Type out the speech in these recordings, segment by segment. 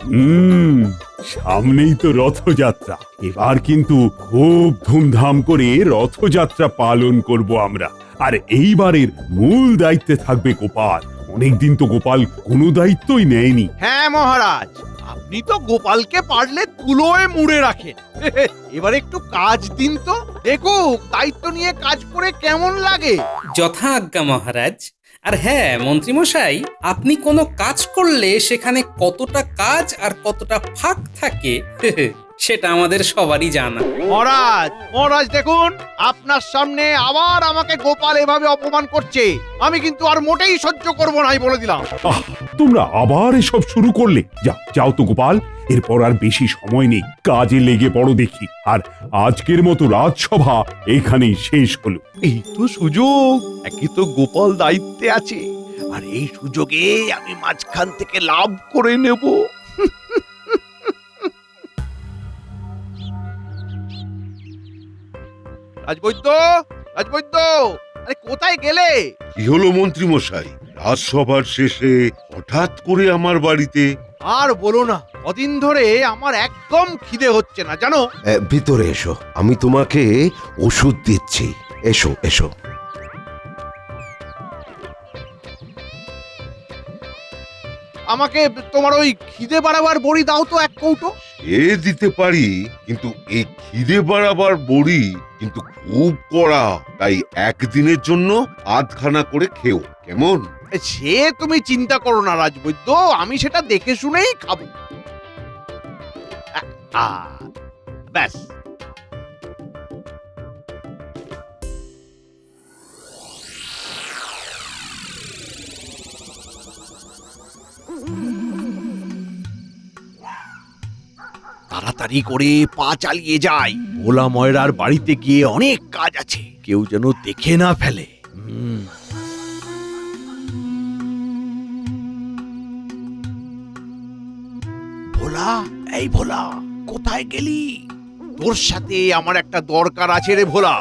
হুম, সামনেই তো রথযাত্রা। এবার কিন্তু খুব ধুমধাম করে রথযাত্রা পালন করব আমরা। আর এইবারের মূল দায়িত্বে থাকবে গোপাল। অনেকদিন তো গোপাল কোনো দায়িত্বই নেয়নি। হ্যাঁ মহারাজ, আপনি তো গোপালকে পারলে তুলোয় মুড়ে রাখেন। এবার একটু কাজ দিন তো, দেখুক দায়িত্ব নিয়ে কাজ করে কেমন লাগে। যথা আজ্ঞা মহারাজ। আর হ্যাঁ মন্ত্রীমশাই, আপনি কোনো কাজ করলে সেখানে কতটা কাজ আর কতটা ফাঁক থাকে সেটা আমাদের সবারই জানা। মহারাজ, মহারাজ দেখুন, আপনার সামনে আবার আমাকে গোপাল এভাবে অপমান করছে। আমি কিন্তু আর মোটেই সহ্য করব না, বলে দিলাম। আহ, তোমরা আবার এসব শুরু করলে। যাও তো গোপাল, এরপর আর বেশি সময় নেই, কাজে লেগে পড়ো দেখি। আর আজকের মতো রাজসভা এখানেই শেষ হলো। এই তো সুযোগ, একে তো গোপাল দায়িত্বে আছে, আর এই সুযোগে আমি মাঝখান থেকে লাভ করে নেব। রাজবৈদ্য, রাজবৈদ্য, আরে কোথায় গেলে? কি হলো মন্ত্রী মশাই, রাজসভার শেষে হঠাৎ করে আমার বাড়িতে? আর বলো না, কদিন ধরে আমার একদম খিদে হচ্ছে না জানো। ভিতরে এসো, আমি তোমাকে ওষুধ দিচ্ছি। এসো এসো। আমাকে তোমার ওই খিদে বাড়াবার বড়ি দাও তো এক কৌটো। এ দিতে পারি, কিন্তু এই খিদে বাড়াবার বড়ি কিন্তু খুব কড়া, তাই একদিনের জন্য আধখানা করে খেও, কেমন? সে তুমি চিন্তা করো না রাজবৈদ্য, আমি সেটা দেখে শুনেই খাবো। ব্যাস। তাড়াতাড়ি করে পা চালিয়ে যাই, ভোলা ময়রার বাড়িতে গিয়ে অনেক কাজ আছে, কেউ যেন দেখে না ফেলে। ভোলা, এই ভোলা, কোথায় গেলি? তোর সাথে আমার একটা দরকার আছে রে ভোলা,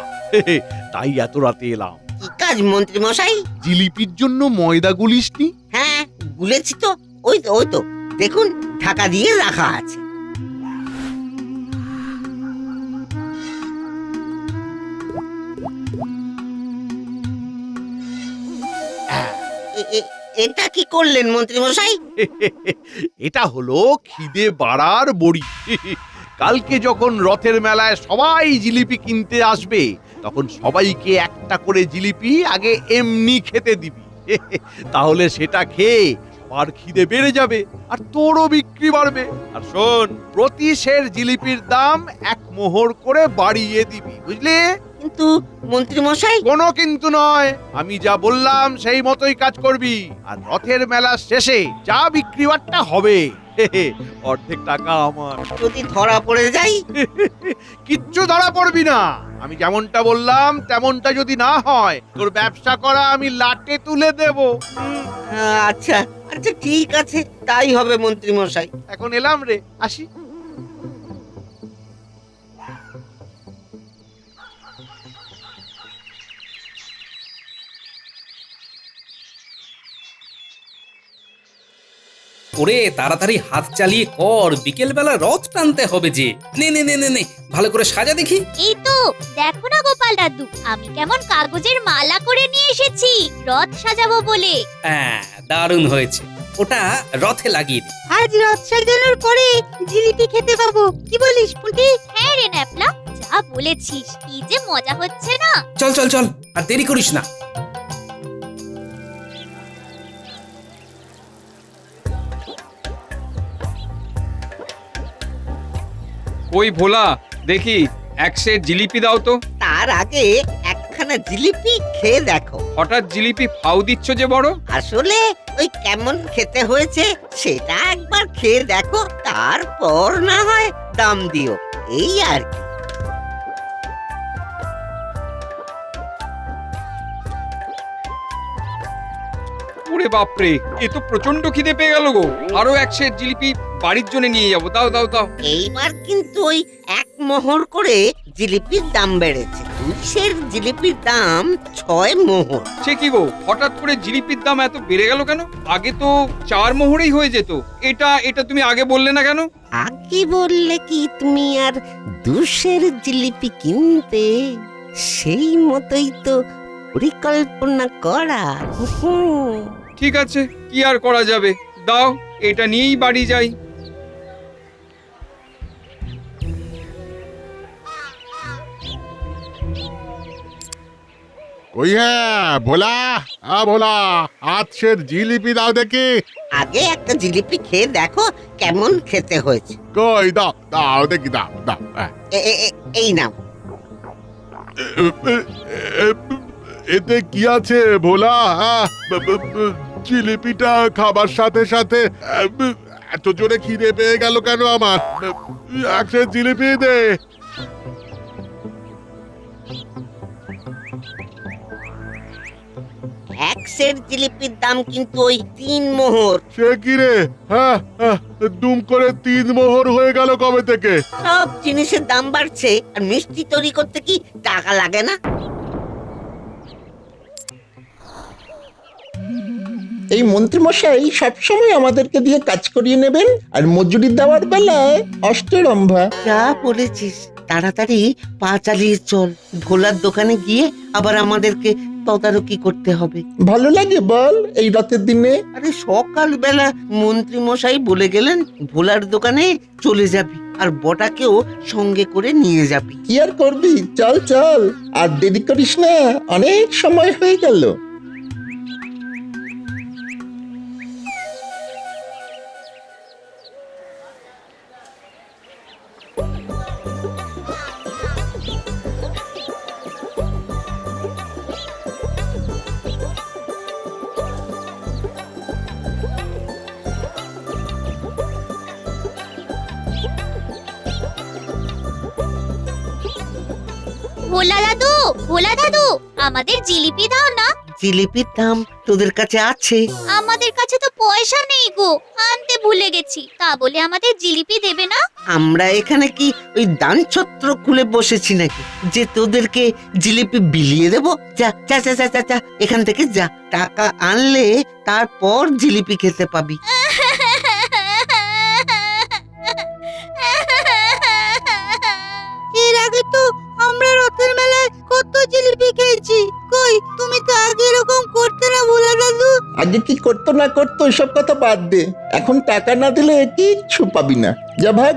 তাই এত রাতে এলাম। কি কাজ মন্ত্রী মশাই? জিলিপির জন্য ময়দা গুলিসনি? হ্যাঁ গুলেছি তো, ওই তো ওই তো, দেখুন ঢাকা দিয়ে রাখা আছে। এটা কি করলেন মন্ত্রী মশাই? এটা হলো খিদে বাড়ার বড়ি। কালকে যখন রথের মেলায় সবাই জিলিপি কিনতে আসবে, তখন সবাইকে একটা করে জিলিপি আগে এমনি খেতে দিবি। তাহলে সেটা খেয়ে আর খিদে বেড়ে যাবে, আর তোরও বিক্রি বাড়বে। আর শোন, প্রতি সের জিলিপির দাম 1 মোহর করে বাড়িয়ে দিবি, বুঝলি? কিন্তু মন্ত্রী মশাই। কোনো কিন্তু নয়, আমি যা বললাম সেই মতোই কাজ করবি। আর রথের মেলার শেষে যা বিক্রি বাট্টা হবে, অর্ধেক টাকা আমার। যদি ধরা পড়ে যাই? কিচ্ছু ধরা পড়বি না, আমি যেমনটা বললাম তেমনটা যদি না হয়, তোর ব্যবসা করা আমি লাটে তুলে দেব। আচ্ছা আচ্ছা ঠিক আছে, তাই হবে মন্ত্রী মশাই। এখন এলাম রে, আসি। ওরে তাড়াতাড়ি হাত চালিয়ে কর, বিকেল বেলা রথ টানতে হবে যে। নে নে নে নে নে, ভালো করে সাজা দেখি। এই তো দেখো না গোপাল দাদু, আমি কেমন কাগজের মালা করে নিয়ে এসেছি রথ সাজাবো বলে। হ্যাঁ দারুণ হয়েছে, ওটা রথে লাগিয়ে দে। আজ রথ সাজানোর পরে জিলিপি খেতে পাবো, কি বলিস পুটি? হ্যাঁ রে ন্যাপলা, যা বলেছিস, কি যে মজা হচ্ছে না। চল চল চল, আর দেরি করিস না। ওই ভোলা, দেখি এক সের জিলিপি দাও তো। তার আগে একখানা জিলিপি খেয়ে দেখো। হঠাৎ জিলিপি ফাউ দিচ্ছ যে বড়? আসলে ওই কেমন খেতে হয়েছে সেটা একবার খেয়ে দেখো, তারপর না হয় দাম দিও, এই আর কি। ওরে বাপরে, এ তো প্রচন্ড খিদে পেয়ে গেল গো। আরো এক সের জিলিপি বাড়ির জন্য নিয়ে যাবো। দাও দাও দাও। এইবার কিন্তু ওই 1 মোহর করে জিলিপির দাম বেড়েছে। 2 জিলিপির দাম 6 মোহর। সে কি গো, হঠাৎ করে জিলিপির দাম এত বেড়ে গেল কেন? আগে তো 4 মোহরেই হয়ে যেত। এটা এটা তুমি আগে বললে না কেন? আগে বললে কি তুমি আর 2 জিলিপি কিনতে? সেই মতোই তো পরিকল্পনা করা। ঠিক আছে, কি আর করা যাবে। দাও, এটা নিয়েই বাড়ি যাই। ওই হ্যাঁ ভোলা, ভোলা, আজকের জিলিপি দাও দেখি। আগে একটা জিলিপি খেয়ে দেখো কেমন খেতে হয়েছে। কই দাও, দাও দেখি, দাও দাও। এই নাও। এতে কি আছে ভোলা? জিলিপিটা খাবার সাথে সাথে এত জোরে খিদে পেয়ে গেল কেন আমার? একটা জিলিপি দে। এক সেট জিলিপির দাম কিন্তু ওই 3 মোহর। সে কি রে? হ্যাঁ, দুম করে 3 মোহর হয়ে গেল কবে থেকে? সব জিনিসের দাম বাড়ছে, আর মিষ্টি তৈরি করতে কি টাকা লাগে না? এই মন্ত্রীমশাই সবসময় আমাদেরকে দিয়ে কাজ করিয়ে নেবেন, আর মজুরি দেওয়ার বেলায় অষ্টরম্ভা। যা বলেছিস, তাড়াতাড়ি পা চালিয়ে চল। ভোলার দোকানে গিয়ে আবার আমাদেরকে তদারকি করতে হবে। ভালো লাগে বল এই রাতের দিনে? আরে সকালবেলা মন্ত্রী মশাই বলে গেলেন ভোলার দোকানে চলে যাবি, আর বটাকেও সঙ্গে করে নিয়ে যাবি। কি আর করবি, চল চল, আর দেরি করিস না, অনেক সময় হয়ে গেল। ভোলা দাদু, আমাদের জিলিপি দাও না। জিলিপির দাম তোদের কাছে আছে? আমাদের কাছে তো পয়সা নেই গো, আনতে ভুলে গেছি। তা বলে আমাদের জিলিপি দেবে না? আমরা এখানে কি ওই দান ছত্র খুলে বসেছি নাকি যে তোদেরকে জিলিপি বিলিয়ে দেব? যা যা যা যা যা, যা এখান থেকে যা। টাকা আনলে তারপর জিলিপি খেতে পাবি। এর আগে তো আমরা রথের মেলায় কত জিলিপি খেয়েছি। কই, তুমি তো আগে এরকম করতে না ভোলা দাদু। আগে কি করতো না করতো এসব কথা বাদ দে, এখন টাকা না দিলে কিচ্ছু পাবি না। যা ভাগ।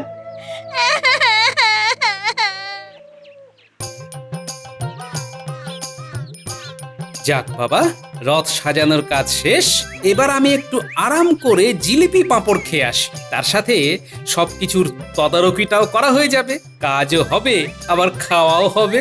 যাক বাবা, রথ সাজানোর কাজ শেষ। এবার আমি একটু আরাম করে জিলিপি পাঁপড় খেয়ে আসি, তার সাথে সবকিছুর তদারকিটাও করা হয়ে যাবে, কাজও হবে আবার খাওয়াও হবে।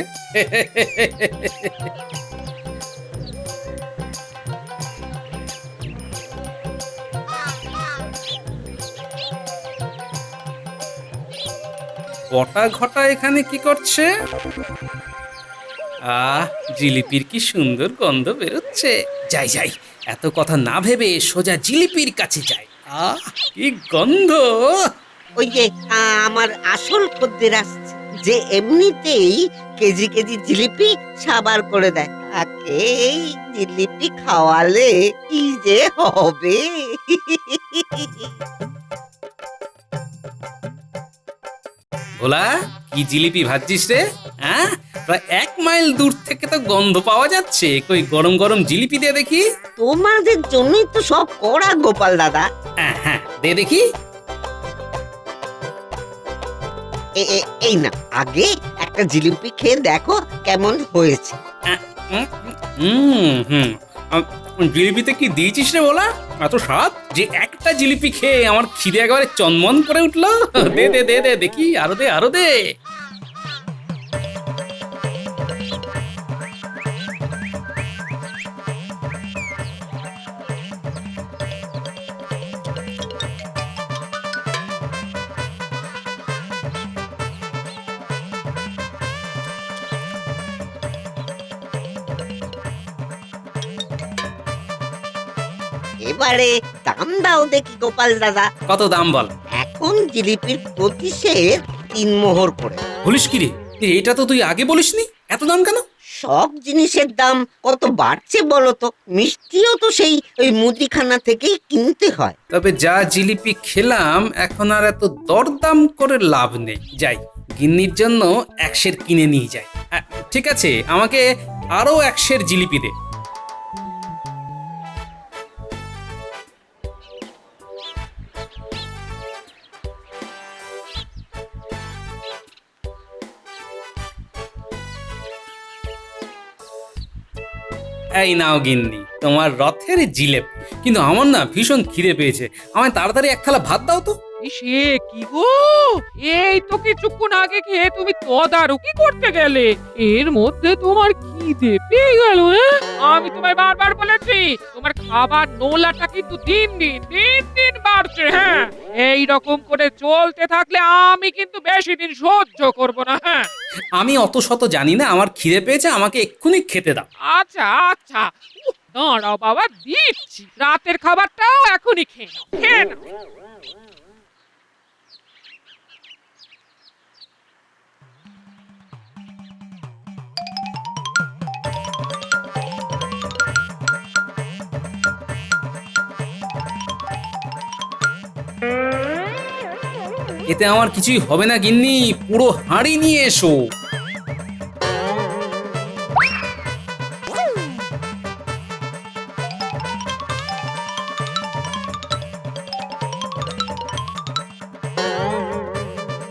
বটা ঘটা এখানে কি করছে? জিলিপির কি সুন্দর গন্ধ বেরোচ্ছে। যাই যাই, এত কথা না ভেবে সোজা জিলিপির কাছে যাই। কি গন্ধ! ওই যে আমার আসল খদ্দের আসছে, যে এমনিতেই কেজি কেজি জিলিপি সাবার করে দেয়। তাকে এই জিলিপি খাওয়ালে কি যে হবে। ভোলা, কি জিলিপি ভাজছিস রে? হ্যাঁ, প্রায় 1 মাইল দূর থেকে তো গন্ধ পাওয়া যাচ্ছে। কই গরম গরম জিলিপি দে দেখি। তোমাদের জন্যই তো সব করা গোপাল দাদা। হ্যাঁ, দে দেখি। এই না, আগে একটা জিলিপি খেয়ে দেখো কেমন হয়েছে। জিলিপিতে কি দিয়েছিস রে বলা? এত স্বাদ যে একটা জিলিপি খেয়ে আমার খিদে একেবারে চনমন করে উঠলো। দে দে দে দে দেখি, আরো দে আরো দে। এবারে দাম দাও দেখি গোপাল দাদা। কত দাম বল? জিলিপির প্রতি সের 3 মোহর করে। বলিস কি রে? এটা তো তুই আগে বলিসনি, এত দাম কেন? সব জিনিসের দাম কত বাড়ছে বলো তো, মিষ্টিও তো সেই ওই মুদিখানা থেকেই কিনতে হয়। তবে যা জিলিপি খেলাম এখন আর এত দরদাম করে লাভ নেই। যাই, গিন্নির জন্য 1 সের কিনে নিয়ে যাই। ঠিক আছে, আমাকে আরো 1 সের জিলিপি দে। এই নাও গিন্নি, তোমার রথের জিলেপ। কিন্তু আমার না ভীষণ খিদে পেয়েছে, আমায় তাড়াতাড়ি 1 থালা ভাত দাও তো। সে কি গো, এই তো কিছুক্ষণ আগে খেয়ে তুমি তদারকি করতে গেলে, এর মধ্যে তোমার খিদে পেয়ে গেল? আমি তোমায় বারবার বলেছি তোমার খাবার নোলাটা কিন্তু দিন দিন বাড়ছে। হ্যাঁ, এই রকম করে চলতে থাকলে আমি কিন্তু বেশি দিন সহ্য করব না। হ্যাঁ, আমি অত শত জানি না, আমার খিদে পেয়েছে, আমাকে এক্ষুনি খেতে দাও। আচ্ছা আচ্ছা, দাঁড়াও বাবা, দিচ্ছি। রাতের খাবারটাও এখনই খেয়ে নাও, খেয়ে নাও। এতে আমার কিছুই হবে না গিন্নি, পুরো হাঁড়ি নিয়ে এসো।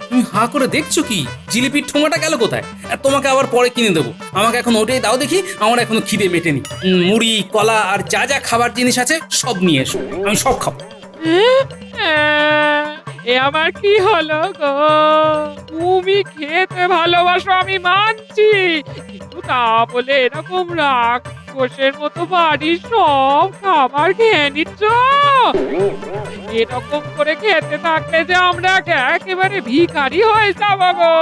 তুমি হাঁ করে দেখছো কি? জিলিপির ঠোঙাটা গেল কোথায়? তোমাকে আবার পরে কিনে দেবো, আমাকে এখন ওটাই দাও দেখি। আমার এখনো খিদে মেটেনি। মুড়ি, কলা আর যা যা খাবার জিনিস আছে সব নিয়ে এসো, আমি সব খাবো। এ আমার কি হলো গো? তুমি খেতে ভালোবাসো আমি মানছি, কিন্তু তা বলে এরকম রাক্ষসের মতো বাড়ির সব খাবার খেয়ে নিচ্ছ? এরকম করে খেতে থাকলে যে আমরা একেবারে ভিখারি হয়ে যাবো গো।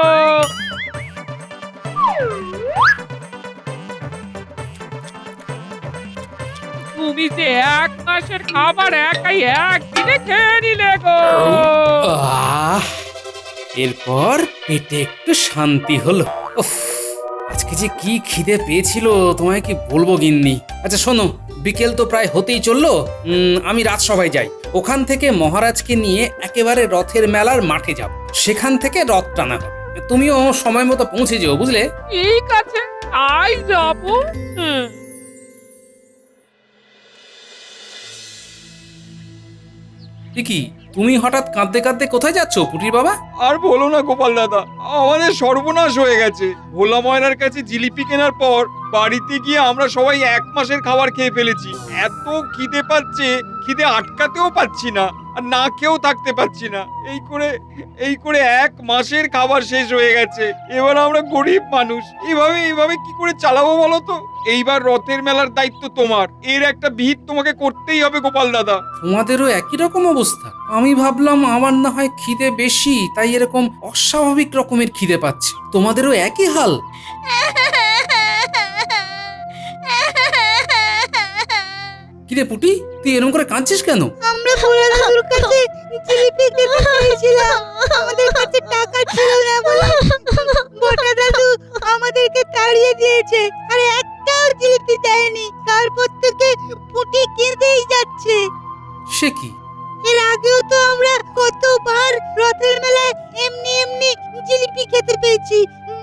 তুমি যে 1 মাসের খাবার একাই একদিনে খেয়ে নিলে গো। এরপর পেটে একটু শান্তি হলো। উফ, আজকে যে কি খিদে পেয়েছিল তোমায় কি বলবো গিন্নি। আচ্ছা শোনো, বিকেল তো প্রায় হতেই চললো, আমি রাজসভায় যাই। ওখান থেকে মহারাজকে নিয়ে একেবারে রথের মেলার মাঠে যাব, সেখান থেকে রথ টানা হবে। তুমিও সময় মতো পৌঁছে যেও, বুঝলে? ঠিক আছে, তাই যাবো। কি তুমি হঠাৎ কাঁদতে কাঁদতে কোথায় যাচ্ছ পুটির বাবা? আর বলো না গোপাল দাদা, আমাদের সর্বনাশ হয়ে গেছে। ভোলা ময়নার কাছে জিলিপি কেনার পর বাড়িতে গিয়ে আমরা সবাই 1 মাসের খাবার খেয়ে ফেলেছি। এত খিদে পাচ্ছে, খিদে আটকাতেও পাচ্ছি না, আর না খেয়েও থাকতে পাচ্ছি না। এই করে 1 মাসের খাবার শেষ হয়ে গেছে। এবার আমরা গরিব মানুষ, এইভাবে কি করে চালাবো বলো তো? এইবার রথের মেলার দায়িত্ব তোমার, এর একটা বিহিত তোমাকে করতেই হবে গোপাল দাদা। তোমাদেরও একই রকম অবস্থা? আমি ভাবলাম আমার না হয় খিদে বেশি, তাই এরকম অস্বাভাবিক রকমের খিদে পাচ্ছে। তোমাদেরও একই হাল? কিরে পুটি, তুই এরকম করে কাঁদছিস কেন? আমরা ভোলা দাদুর কাছে জিলিপি খেতে চেয়েছিলাম, আমাদের কাছে টাকা ছিল না বলে মোটা দাদু আমাদেরকে তাড়িয়ে দিয়েছে, আর একটাও জিলিপি দেয়নি। তারপর থেকে পুটি কেঁদেই যাচ্ছে। সে কি? এর আগেও তো আমরা কতবার রথের মেলায় এমনি জিলিপি খেতে পেয়েছি,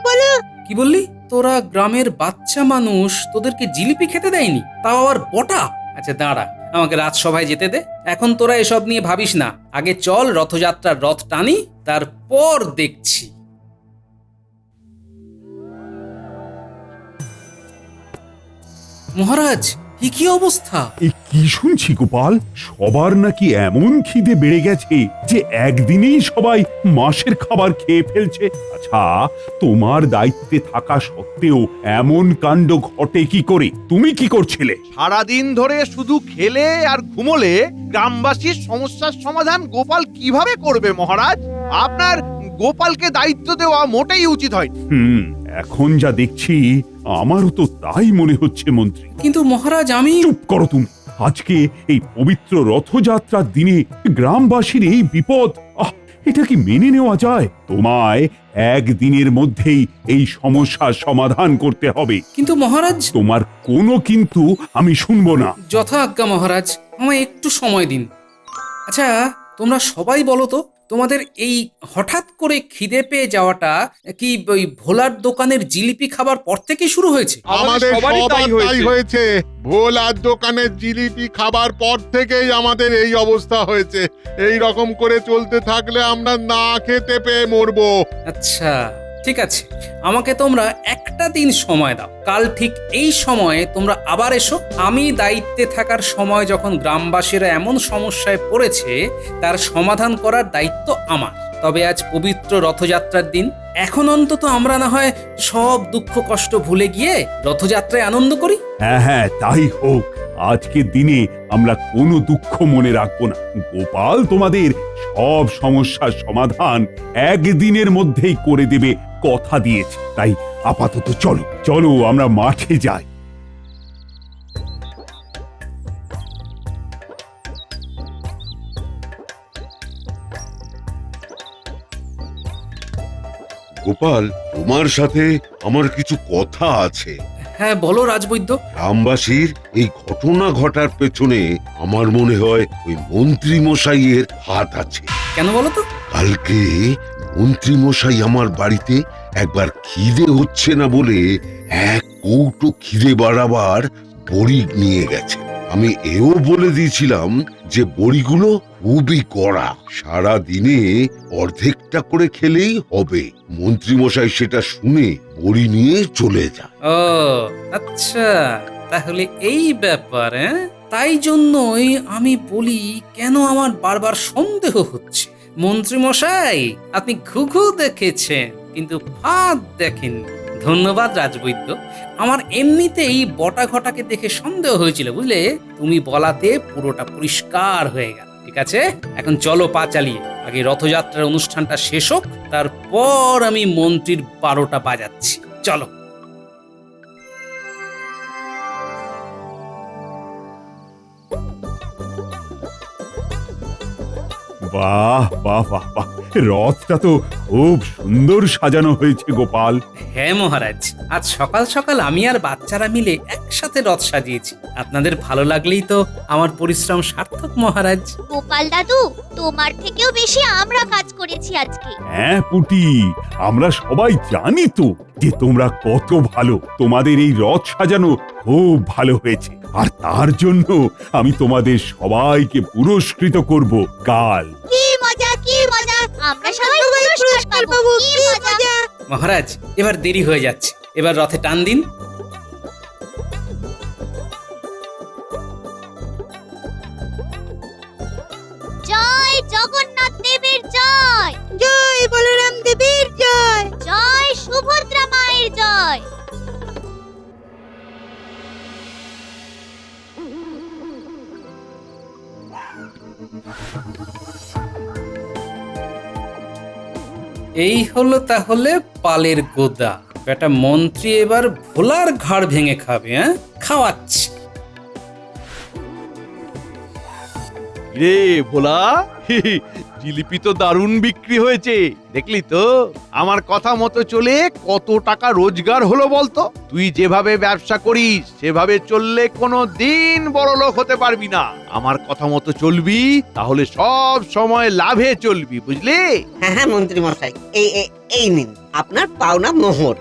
বলো? কি বললি? তোরা গ্রামের বাচ্চা মানুষ, তোদেরকে জিলিপি খেতে দেয়নি, তাও আবার বটা? আচ্ছা দাঁড়া, আমাকে রাজসভায় যেতে দে। এখন তোরা এসব নিয়ে ভাবিস না, আগে চল রথযাত্রার রথ টানি, তারপর দেখছি। মহারাজ, কি অবস্থা? এ কি শুনছি গোপাল, সবার নাকি এমন খিদে বেড়ে গেছে যে একদিনেই সবাই মাসের খাবার খেয়ে ফেলছে। আচ্ছা, তোমার দায়িত্বে থাকা সত্ত্বেও এমন কাণ্ড ঘটে কি করে? তুমি কি করছিলে? সারাদিন ধরে শুধু খেলে আর ঘুমোলে গ্রামবাসীর সমস্যার সমাধান গোপাল কিভাবে করবে মহারাজ? আপনার গোপালকে দায়িত্ব দেওয়া মোটেই উচিত হয়। এখন যা দেখছি আমারও তো তাই মনে হচ্ছে মন্ত্রী। কিন্তু মহারাজ, আমি... চুপ করো তুমি। আজকে এই পবিত্র রথযাত্রার দিনে গ্রামবাসীর এই বিপদ, এটা কি মেনে নেওয়া যায়? তোমায় একদিনের মধ্যেই এই সমস্যার সমাধান করতে হবে। কিন্তু মহারাজ, তোমার কোনো কিন্তু আমি শুনবো না। যথা আজ্ঞা মহারাজ, আমায় একটু সময় দিন। আচ্ছা, তোমরা সবাই বলো তো, তোমাদের এই হঠাৎ করে খিদে পেয়ে যাওয়াটা কি ওই ভোলার দোকানের জিলিপি খাবার পর থেকেই শুরু হয়েছে? আমাদের সবারই সবার তাই হয়েছে। ভোলার দোকানের জিলিপি খাবার পর থেকেই আমাদের এই অবস্থা হয়েছে। এই রকম করে চলতে থাকলে আমরা না খেতে পেয়ে মরবো। আচ্ছা, ঠিক আছে, আমাকে তোমরা একটা দিন সময় দাও। কাল ঠিক এই সময়ে তোমরা আবার এসো। আমি দায়িত্বে থাকার সময় যখন গ্রামবাসীরা এমন সমস্যায় পড়েছে, তার সমাধান করার দায়িত্ব আমার। তবে আজ পবিত্র রথযাত্রার দিন, এখন অন্তত আমরা না হয় সব দুঃখ কষ্ট ভুলে গিয়ে রথযাত্রায় আনন্দ করি। হ্যাঁ হ্যাঁ, তাই হোক। আজকের দিনে আমরা কোনো দুঃখ মনে রাখবো না। গোপাল তোমাদের সব সমস্যার সমাধান একদিনের মধ্যেই করে দেবে কথা দিয়েছে। তাই আপাতত চলো চলো আমরা মাঠে যাই। গোপাল, তোমার সাথে আমার কিছু কথা আছে। হ্যাঁ বলো রাজবৈদ্য। গ্রামবাসীর এই ঘটনা ঘটার পেছনে আমার মনে হয় ওই মন্ত্রী মশাইয়ের হাত আছে। কেন বলো তো? কালকে মন্ত্রী মশাই আমার বাড়িতে একবার খিদে হচ্ছে না বলে এক কৌটো খিদে বাড়াবার বড়ি নিয়ে গেছে। আমি এও বলে দিয়েছিলাম যে বড়িগুলো খুবই কড়া, সারা দিনে অর্ধেকটা করে খেলেই হবে। মন্ত্রী মশাই সেটা শুনে বড়ি নিয়ে চলে যায়। ও আচ্ছা, তাহলে এই ব্যাপার। তাই জন্যই আমি বলি, কেন আমার বারবার সন্দেহ হচ্ছে। মন্ত্রী মশাই, আপনি ঘুঘু দেখেছেন কিন্তু ফাঁদ দেখেননি। ধন্যবাদ রাজবৈদ্য। আমার এমনিতেই বটা ঘটাকে দেখে সন্দেহ হয়েছিল, বুঝলে। তুমি বলাতে পুরোটা পরিষ্কার হয়ে গেল। ঠিক আছে, এখন চলো পা চালিয়ে। আগে রথযাত্রার অনুষ্ঠানটা শেষ হোক, তারপর আমি মন্ত্রীর 12টা বাজাচ্ছি। চলো। বাহ বাহ বাহ বাহ, রথটা তো খুব সুন্দর সাজানো হয়েছে গোপাল। হ্যাঁ মহারাজ, আজ সকাল সকাল আমি আর বাচ্চারা মিলে একসাথে রথ সাজিয়েছি। আপনাদের ভালো লাগলেই তো আমার পরিশ্রম সার্থক মহারাজ। গোপাল দাদু, তোমার থেকেও বেশি আমরা কাজ করেছি আজকে। হ্যাঁ পুটি, আমরা সবাই জানি তো যে তোমরা কত ভালো। তোমাদের এই রথ সাজানো খুব ভালো হয়েছে, আর তার জন্য আমি তোমাদের সবাইকে পুরস্কৃত করব কাল। কি মজা, কি মজা, আমরা সবাই পুরস্কার পাবো। কি মজা। মহারাজ, এবার দেরি হয়ে যাচ্ছে, এবার রথে টান দিন। জয় জগন্নাথ দেবের জয়, জয় বলরাম দেবের জয়, জয় সুভদ্রা মায়ের জয়। এই হলো তাহলে পালের গোদা। বেটা মন্ত্রী এবার ভোলার ঘাড় ভেঙে খাবে। খাওয়াচ্ছি। রে ভোলা, জিলিপি তো দারুণ বিক্রি হয়েছে, দেখলি তো? আমার কথা মতো চলে কত টাকা রোজগার হলো বলতো? তুই যেভাবে ব্যবসা করিস সেভাবে চললে কোনো দিন বড়লোক হতে পারবি না। আমার কথা মতো চলবি, তাহলে সব সময় লাভে চলবি, বুঝলি? হ্যাঁ হ্যাঁ মন্ত্রী মশাই, এই নিন আপনার পাওনা মোহর।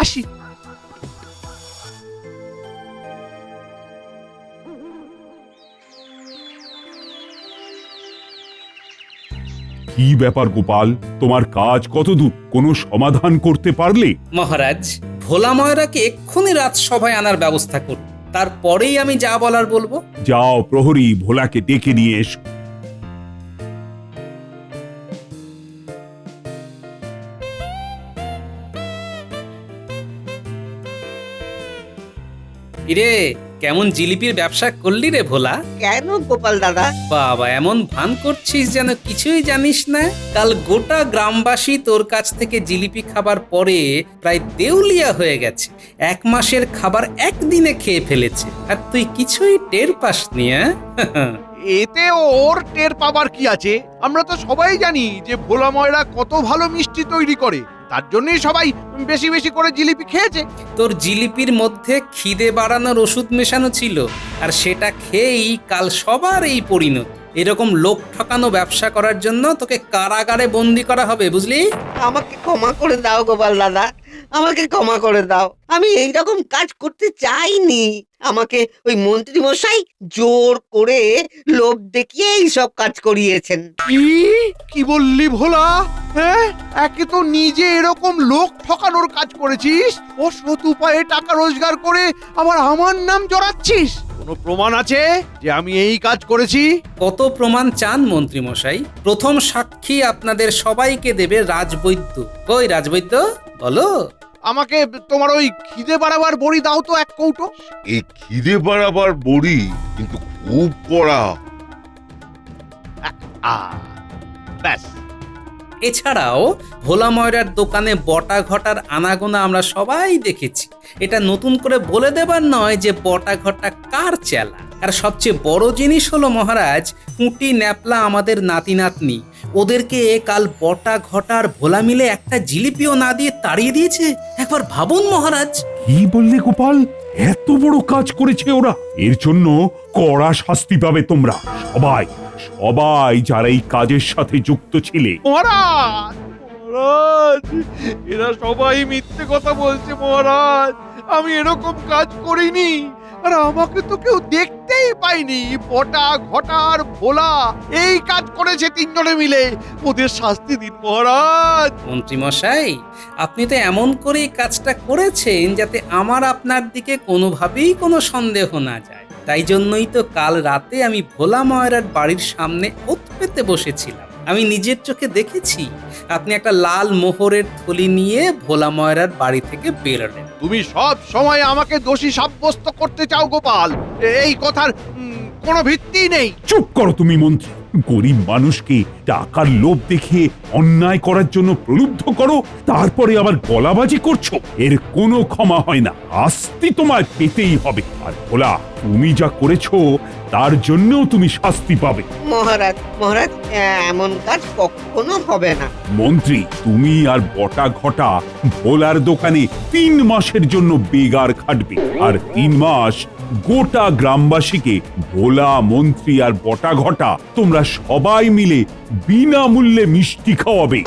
আসি। কি ব্যাপার গোপাল, তোমার কাজ কতদূর? কোনো সমাধান করতে পারলে? মহারাজ, ভোলা ময়রাকে এক্ষুনি রাজসভায় আনার ব্যবস্থা করুন, তারপরেই আমি যা বলার বলবো। যাও প্রহরী, ভোলাকে ডেকে নিয়ে এসো। ইরে, কেমন জিলিপির ব্যবসা করলি রে ভোলা? কেন গোপাল দাদা? বাবা, এমন ভান করছিস যেন কিছুই জানিস না। কাল গোটা গ্রামবাসী তোর কাছ থেকে জিলিপি খাবার পরে প্রায় দেউলিয়া হয়ে গেছে। 1 মাসের খাবার একদিনে খেয়ে ফেলেছে, আর তুই কিছুই টের পাসনি। এতে ওর টের পাবার কি আছে? আমরা তো সবাই জানি যে ভোলা ময়রা কত ভালো মিষ্টি তৈরি করে, তার জন্যই সবাই বেশি বেশি করে জিলিপি খেয়েছে। তোর জিলিপির মধ্যে খিদে বাড়ানোর ওষুধ মেশানো ছিল, আর সেটা খেয়েই কাল সবার এই পরিণতি। এরকম লোক ঠকানো ব্যবসা করার জন্য তোকে কারাগারে বন্দি করা হবে, বুঝলি? আমাকে ক্ষমা করে দাও গোপাল দাদা, আমাকে ক্ষমা করে দাও। আমি এইরকম কাজ করতে চাইনি। আমাকে ওই মন্ত্রী মশাই জোর করে লোভ দেখিয়ে এইসব কাজ করিয়েছেন। কি বললি ভোলা? হ্যাঁ, একে তো নিজে এরকম লোক ঠকানোর কাজ করেছিস, অসৎ উপায়ে টাকা রোজগার করে আবার আমার নাম জড়াচ্ছিস। কোনো প্রমাণ আছে যে আমি এই কাজ করেছি? কত প্রমাণ চান মন্ত্রী মশাই? প্রথম সাক্ষী আপনাদের সবাইকে দেবে রাজবৈদ্য। কই রাজবৈদ্য, বলো। আমাকে তোমার ওই খিদে বাড়াবার বড়ি দাও তো 1 কৌটো। এই খিদে বাড়াবার বড়ি কিন্তু খুব কড়া। ব্যাস। এছাড়াও ভোলা ময়রার দোকানে বটা ঘটার আনাগোনা আমরা সবাই দেখেছি। এটা নতুন করে বলে দেবার নয় যে বটা ঘটা কার চেলা। আর সবচেয়ে বড় জিনিস হলো মহারাজ, পুঁটি ন্যাপলা আমাদের নাতি নাতনি, ওদেরকে কাল বটা ঘটার ভোলা মিলে একটা জিলিপিও না দিয়ে তাড়িয়ে দিয়েছে। একবার ভাবুন মহারাজ। কি বললে গোপাল? এত বড় কাজ করেছে ওরা? এর জন্য কড়া শাস্তি পাবে তোমরা সবাই, সবাই যারা এই কাজের সাথে যুক্ত ছিলে। মহারাজ, মহারাজ, এরা সবাই মিথ্যে কথা বলছে মহারাজ। আমি এরকম কাজ করিনি, আর আমাকে তো কেউ দেখতেই পাইনি। বটা ঘটার ভোলা এই কাজ করেছে 3 জনে মিলে। ওদের শাস্তি দিন মহারাজ। মন্ত্রী মশাই, আপনি তো এমন করেই কাজটা করেছেন যাতে আমার আপনার দিকে কোনোভাবেই কোনো সন্দেহ না যায়। তাই জন্যই তো কাল রাতে আমি ভোলা ময়রার বাড়ির সামনে ওত পেতে বসেছিলাম। আমি নিজের চোখে দেখেছি আপনি একটা লাল মোহরের থলি নিয়ে ভোলা ময়রার বাড়ি থেকে বেরোলেন। তুমি সব সময় আমাকে দোষী সাব্যস্ত করতে চাও গোপাল। এই কথার কোনো ভিত্তি নেই। চুপ করো তুমি মন্ত্রী। গরিব মানুষকে টাকার লোভ দেখিয়ে অন্যায় করার জন্য প্রলুব্ধ করো, তারপরে আবার গলাবাজি করছো। এর কোনো ক্ষমা হয় না, শাস্তি তোমায় পেতেই হবে। আর ভোলা, তুমি যা করেছো তার জন্যও তুমি শাস্তি পাবে। মহারাজ, মহারাজ, এমন কাজ কখনো হবে না। মন্ত্রী, তুমি আর বটা ঘটা ভোলার দোকানে 3 মাসের জন্য বেগার খাটবে, আর 3 মাস গোটা গ্রামবাসীকে ভোলা, মন্ত্রী আর বটা ঘটা তোমরা সবাই মিলে বিনামূল্যে মিষ্টি খাওয়াবে।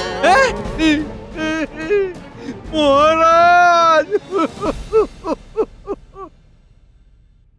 মহারাজ,